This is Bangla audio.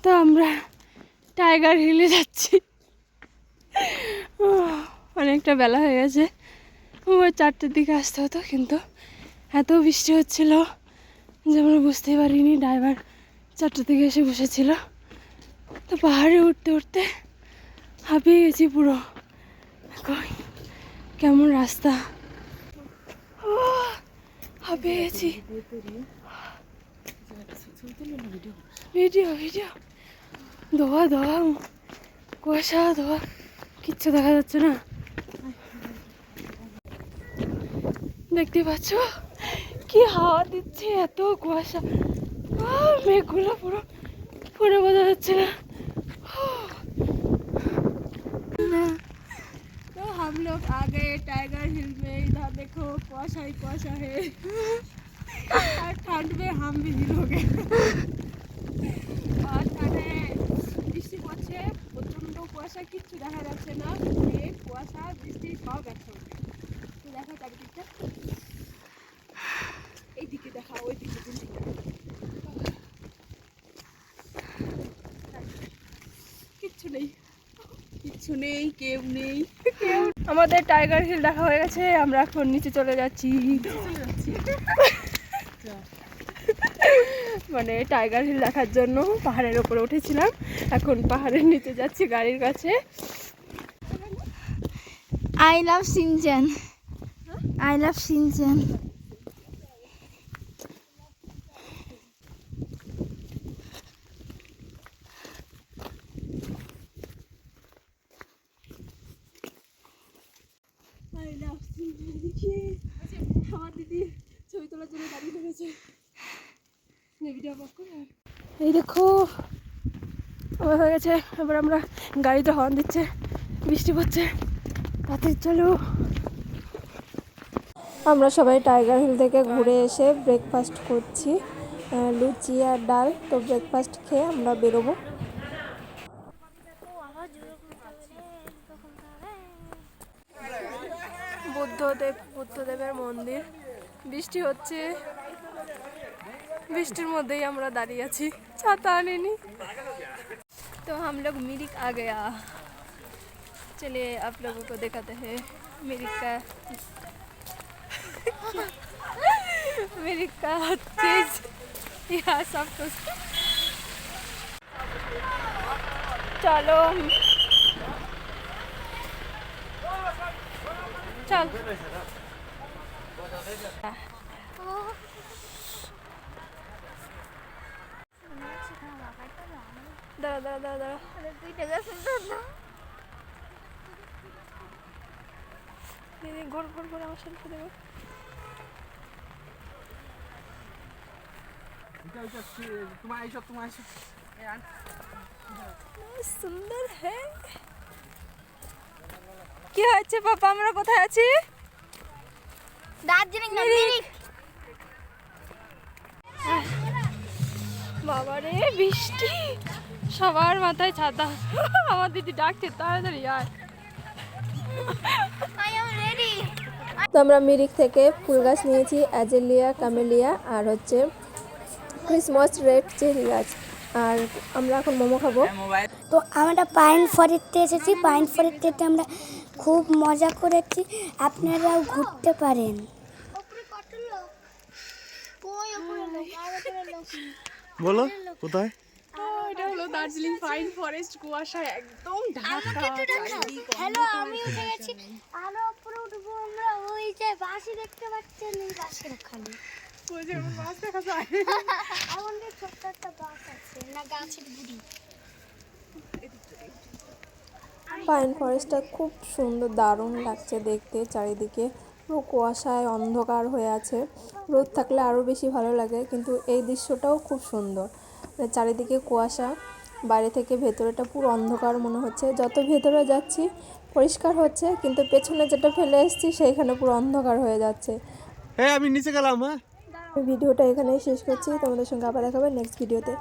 তো আমরা টাইগার হিলে যাচ্ছি। অনেকটা বেলা হয়ে গেছে, 4টের দিকে আসতে হতো, কিন্তু এত বৃষ্টি হচ্ছিল যে আমরা বুঝতেই পারিনি। ড্রাইভার 4টের দিকে এসে বসেছিল। তো পাহাড়ে উঠতে উঠতে হাঁপিয়ে গেছি পুরো। কেমন রাস্তা, হাঁপিয়ে গেছি। ভিডিও ভিডিও ধোয়া ধোয়া, কুয়াশা ধোয়া, কিচ্ছু দেখা যাচ্ছে না। দেখতে পাচ্ছ কি হাওয়া দিচ্ছে, এত কুয়াশা, মেঘগুলো পুরো ফোনে বোঝা যাচ্ছে না। तो हम लोग आ गए टाइगर हिल में। इधर देखो कुआशा ही कुआशा है और ठंड में हम भी हिल हो गए। और বৃষ্টি পড়ছে, প্রচন্ড কুয়াশা, কিচ্ছু দেখা যাচ্ছে না। মেঘ, কুয়াশা, বৃষ্টি সব একসঙ্গে। তো দেখা চারিদিকটা, এইদিকে দেখা, ওইদিকে, কিচ্ছু নেই, কিচ্ছু নেই, কেউ নেই, কেউ। আমাদের টাইগার হিল দেখা হয়ে গেছে, আমরা এখন নিচে চলে যাচ্ছি। মানে টাইগার হিল দেখার জন্য পাহাড়ের উপরে উঠেছিলাম, এখন পাহাড়ের নিচে যাচ্ছি গাড়ির কাছে। I love Shinchan, I love Shinchan. আমার দিদি ছবি তোলার জন্য দাঁড়িয়ে ফেলেছে। এই দেখো আমার হয়ে গেছে। এবার আমরা গাড়িতে হর্ন দিচ্ছে, বৃষ্টি পড়ছে, তাতে চলো। আমরা সবাই টাইগার হিল থেকে ঘুরে এসে ব্রেকফাস্ট করছি, লুচি আর ডাল। তো ব্রেকফাস্ট খেয়ে আমরা বেরোবো। বুদ্ধদেবের মন্দির। বৃষ্টি হচ্ছে, বৃষ্টির মধ্যেই আমরা দাঁড়িয়ে আছি, ছাতা আনিনি। तो हम लोग मिरिक आ गया। चलिए आप लोगों को दिखाते हैं मिरिक का मिरिक का चीज, यहाँ सब कुछ। चलो चल, দাঁড়া দাঁড়া দাঁড়া দাঁড়া, দিদি ঘোর ঘোর ঘোর, আমার সেলফি দেবো। সুন্দর হ্যাঁ। কি হয়েছে পাপা, আমরা কোথায় আছি? দার্জিলিং না মিরিক। বাবারে বৃষ্টি, সবার মাথায় ছাতা। আমার দিদি ডাকছে তাড়াতাড়ি আয়। তো আমরা মিরিক থেকে ফুল গাছ নিয়েছি, অ্যাজেলিয়া, কামেলিয়া আর হচ্ছে ক্রিসমাস রেড চেরি গাছ। আর আমরা এখন মোমো খাবো। তো আমরা পাইন ফরেস্টে এসেছি, পাইন ফরেস্টে আমরা খুব মজা করেছি, আপনারাও ঘুরতে পারেন। বলো কোথায়? এটা হলো দার্জিলিং পাইন ফরেস্ট, কুয়াশা একদম ঢাকা। হ্যালো, আমি উঠে গেছি, আরো উপরে উঠবো আমরা। ওই যে বাসি দেখতে পাচ্ছেন, এই বাসের ওখানে ওই যে বাস দেখা যায়। আমাদের ছোট্ট একটা বাস আছে না, গাছের গুড়ি। পাইন ফরেস্টটা খুব সুন্দর, দারুণ লাগছে দেখতে। চারিদিকে পুরো কুয়াশায় অন্ধকার হয়ে আছে, রোদ থাকলে আরও বেশি ভালো লাগে, কিন্তু এই দৃশ্যটাও খুব সুন্দর। চারিদিকে কুয়াশা, বাইরে থেকে ভেতরেটা পুরো অন্ধকার মনে হচ্ছে। যত ভেতরে যাচ্ছি পরিষ্কার হচ্ছে, কিন্তু পেছনে যেটা ফেলে এসেছি সেইখানে পুরো অন্ধকার হয়ে যাচ্ছে। আমি নিচে গেলাম। ভিডিওটা এখানেই শেষ করছি, তোমাদের সঙ্গে আবার দেখাবে নেক্সট ভিডিওতে।